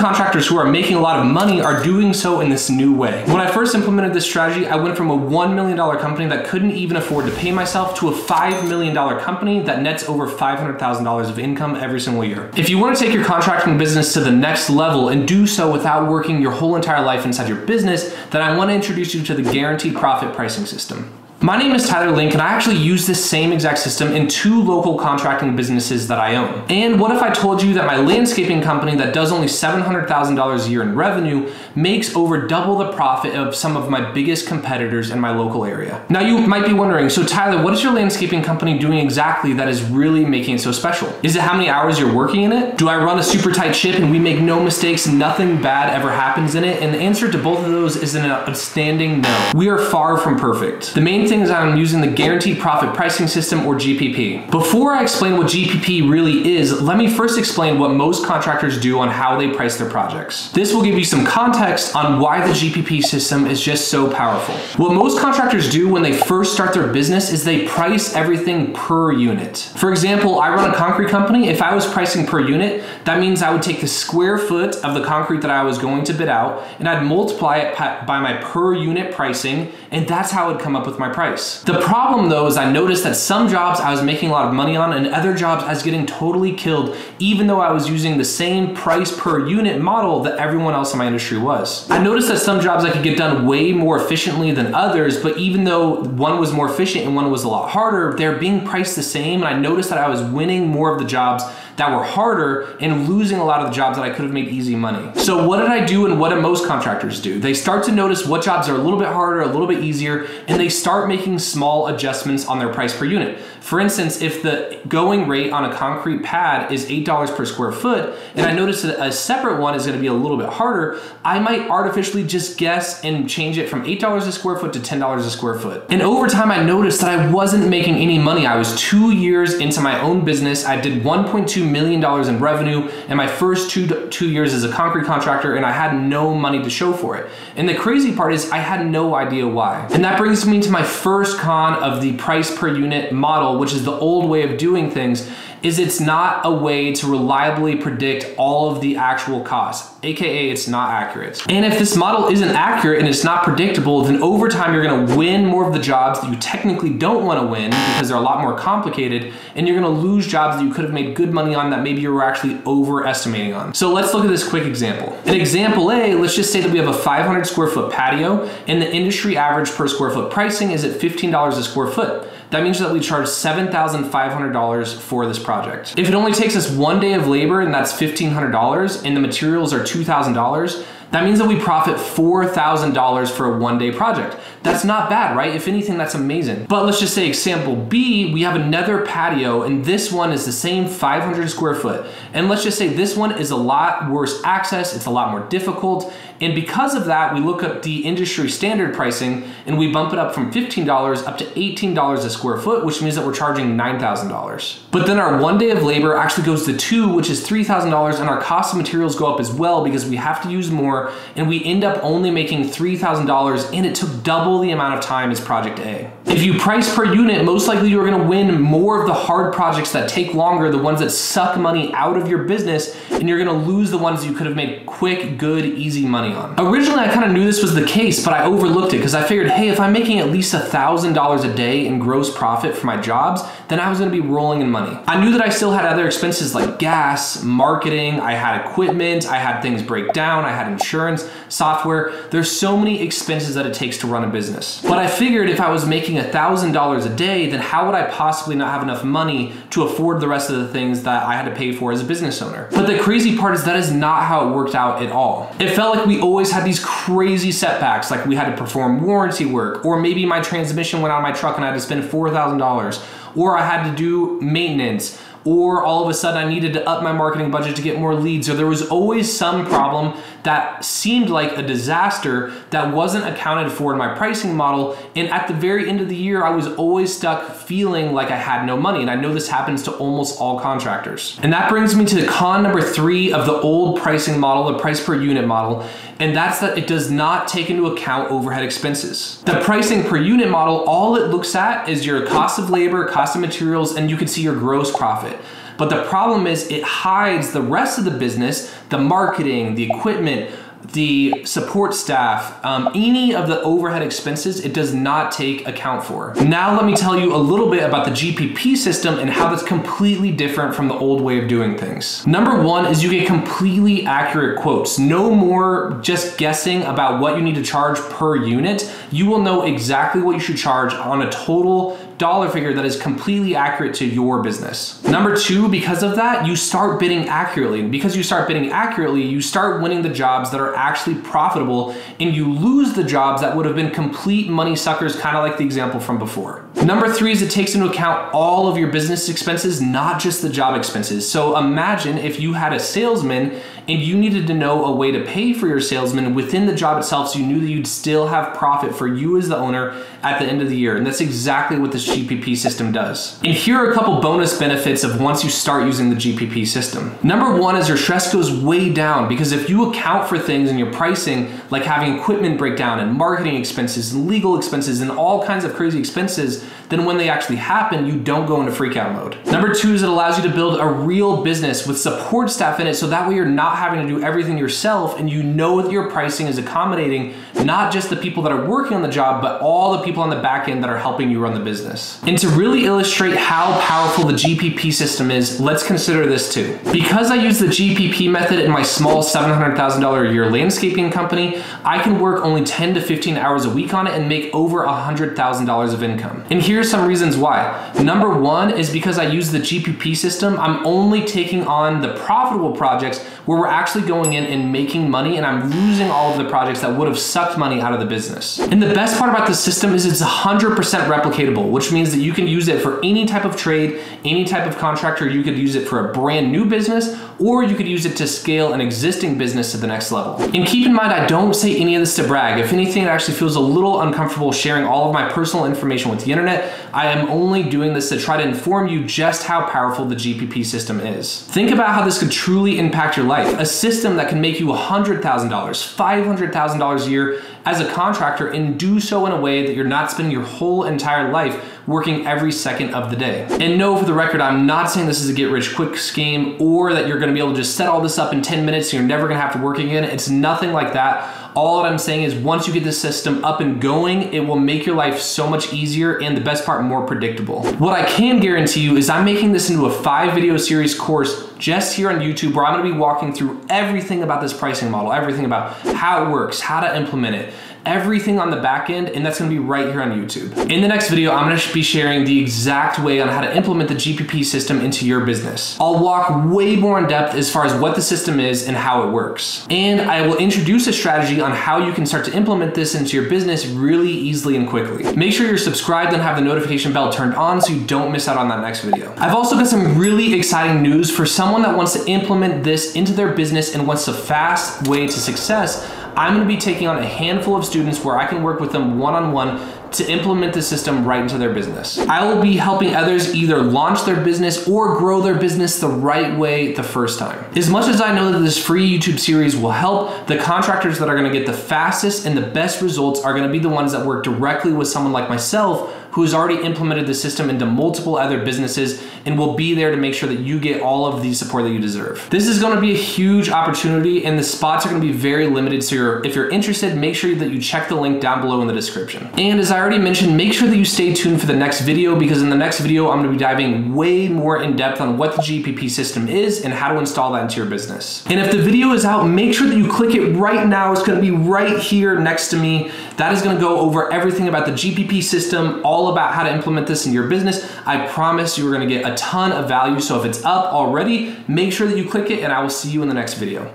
contractors who are making a lot of money are doing so in this new way. When I first implemented this strategy, I went from a $1 million company that couldn't even afford to pay myself to a $5 million company that nets over $500,000 of income every single year. If you want to take your contracting business to the next level and do so without working your whole entire life inside your business, then I want to introduce you to the guaranteed profit pricing system. My name is Tyler Link, and I actually use this same exact system in 2 local contracting businesses that I own. And what if I told you that my landscaping company that does only $700,000 a year in revenue makes over double the profit of some of my biggest competitors in my local area? Now you might be wondering, so Tyler, what is your landscaping company doing exactly that is really making it so special? Is it how many hours you're working in it? Do I run a super tight ship and we make no mistakes and nothing bad ever happens in it? And the answer to both of those is an outstanding no. We are far from perfect. The main thing is I'm using the guaranteed profit pricing system, or GPP. Before I explain what GPP really is, let me first explain what most contractors do on how they price their projects. This will give you some context on why the GPP system is just so powerful. What most contractors do when they first start their business is they price everything per unit. For example, I run a concrete company. If I was pricing per unit, that means I would take the square foot of the concrete that I was going to bid out and I'd multiply it by my per unit pricing, and that's how I'd come up with my price. The problem though is I noticed that some jobs I was making a lot of money on and other jobs I was getting totally killed, even though I was using the same price per unit model that everyone else in my industry was. I noticed that some jobs I could get done way more efficiently than others, but even though one was more efficient and one was a lot harder, they're being priced the same, and I noticed that I was winning more of the jobs that were harder and losing a lot of the jobs that I could have made easy money. So what did I do, and what do most contractors do? They start to notice what jobs are a little bit harder, a little bit easier, and they start making small adjustments on their price per unit. For instance, if the going rate on a concrete pad is $8 per square foot, and I notice that a separate one is gonna be a little bit harder, I might artificially just guess and change it from $8 a square foot to $10 a square foot. And over time, I noticed that I wasn't making any money. I was 2 years into my own business. I did $1.2 million in revenue in my first two years as a concrete contractor, and I had no money to show for it. And the crazy part is I had no idea why. And that brings me to my first con of the price per unit model, which is the old way of doing things, is it's not a way to reliably predict all of the actual costs, aka it's not accurate. And if this model isn't accurate and it's not predictable, then over time you're gonna win more of the jobs that you technically don't wanna win because they're a lot more complicated, and you're gonna lose jobs that you could have made good money on that maybe you were actually overestimating on. So let's look at this quick example. In example A, let's just say that we have a 500 square foot patio and the industry average per square foot pricing is at $15 a square foot. That means that we charge $7,500 for this project. If it only takes us 1 day of labor and that's $1,500 and the materials are $2,000, that means that we profit $4,000 for a 1 day project. That's not bad, right? If anything, that's amazing. But let's just say example B, we have another patio and this one is the same 500 square foot. And let's just say this one is a lot worse access, it's a lot more difficult. And because of that, we look up the industry standard pricing and we bump it up from $15 up to $18 a square foot, which means that we're charging $9,000. But then our 1 day of labor actually goes to 2, which is $3,000, and our cost of materials go up as well because we have to use more, and we end up only making $3,000, and it took double the amount of time as project A. If you price per unit, most likely you're gonna win more of the hard projects that take longer, the ones that suck money out of your business, and you're gonna lose the ones you could have made quick, good, easy money on. Originally, I kind of knew this was the case, but I overlooked it because I figured, hey, if I'm making at least $1,000 a day in gross profit for my jobs, then I was gonna be rolling in money. I knew that I still had other expenses like gas, marketing, I had equipment, I had things break down, I had insurance, software. There's so many expenses that it takes to run a business. But I figured if I was making $1,000 a day, then how would I possibly not have enough money to afford the rest of the things that I had to pay for as a business owner? But the crazy part is that is not how it worked out at all. It felt like we always had these crazy setbacks, like we had to perform warranty work, or maybe my transmission went out of my truck and I had to spend $4,000, or I had to do maintenance, or all of a sudden I needed to up my marketing budget to get more leads, or there was always some problem that seemed like a disaster that wasn't accounted for in my pricing model, and at the very end of the year, I was always stuck feeling like I had no money, and I know this happens to almost all contractors. And that brings me to con number 3 of the old pricing model, the price per unit model, and that's that it does not take into account overhead expenses. The pricing per unit model, all it looks at is your cost of labor, cost of materials, and you can see your gross profit. But the problem is it hides the rest of the business, the marketing, the equipment, the support staff, any of the overhead expenses, it does not take account for. Now let me tell you a little bit about the GPP system and how that's completely different from the old way of doing things. Number one is you get completely accurate quotes. No more just guessing about what you need to charge per unit. You will know exactly what you should charge on a total dollar figure that is completely accurate to your business. Number two, because of that, you start bidding accurately. And because you start bidding accurately, you start winning the jobs that are actually profitable, and you lose the jobs that would have been complete money suckers, kind of like the example from before. Number three is it takes into account all of your business expenses, not just the job expenses. So imagine if you had a salesman and you needed to know a way to pay for your salesman within the job itself, so you knew that you'd still have profit for you as the owner at the end of the year. And that's exactly what this GPP system does. And here are a couple bonus benefits of once you start using the GPP system. Number one is your stress goes way down, because if you account for things in your pricing, like having equipment breakdown and marketing expenses and legal expenses and all kinds of crazy expenses, then when they actually happen, you don't go into freak out mode. Number two is it allows you to build a real business with support staff in it, so that way you're not having to do everything yourself, and you know that your pricing is accommodating not just the people that are working on the job, but all the people on the back end that are helping you run the business. And to really illustrate how powerful the GPP system is, let's consider this too. Because I use the GPP method in my small $700,000 a year landscaping company, I can work only 10 to 15 hours a week on it and make over $100,000 of income. And here's some reasons why. Number one is because I use the GPP system, I'm only taking on the profitable projects where we're actually going in and making money, and I'm losing all of the projects that would have sucked money out of the business. And the best part about this system is it's 100% replicatable, which means that you can use it for any type of trade, any type of contractor. You could use it for a brand new business, or you could use it to scale an existing business to the next level. And keep in mind, I don't say any of this to brag. If anything, it actually feels a little uncomfortable sharing all of my personal information with the internet. I am only doing this to try to inform you just how powerful the GPP system is. Think about how this could truly impact your life. A system that can make you $100,000, $500,000 a year as a contractor, and do so in a way that you're not spending your whole entire life working every second of the day. And no, for the record, I'm not saying this is a get rich quick scheme or that you're gonna be able to just set all this up in 10 minutes and you're never gonna have to work again. It's nothing like that. All that I'm saying is once you get this system up and going, it will make your life so much easier, and the best part, more predictable. What I can guarantee you is I'm making this into a 5-video series course just here on YouTube, where I'm gonna be walking through everything about this pricing model, everything about how it works, how to implement it, everything on the back end, and that's gonna be right here on YouTube. In the next video, I'm gonna be sharing the exact way on how to implement the GPP system into your business. I'll walk way more in depth as far as what the system is and how it works. And I will introduce a strategy on how you can start to implement this into your business really easily and quickly. Make sure you're subscribed and have the notification bell turned on so you don't miss out on that next video. I've also got some really exciting news for someone that wants to implement this into their business and wants a fast way to success. I'm gonna be taking on a handful of students where I can work with them one-on-one to implement the system right into their business. I will be helping others either launch their business or grow their business the right way the first time. As much as I know that this free YouTube series will help, the contractors that are gonna get the fastest and the best results are gonna be the ones that work directly with someone like myself, who has already implemented the system into multiple other businesses and will be there to make sure that you get all of the support that you deserve. This is gonna be a huge opportunity, and the spots are gonna be very limited, so if you're interested, make sure that you check the link down below in the description. And as I already mentioned, make sure that you stay tuned for the next video, because in the next video, I'm gonna be diving way more in depth on what the GPP system is and how to install that into your business. And if the video is out, make sure that you click it right now. It's gonna be right here next to me. That is gonna go over everything about the GPP system, all about how to implement this in your business. I promise you are gonna get a ton of value. So if it's up already, make sure that you click it, and I will see you in the next video.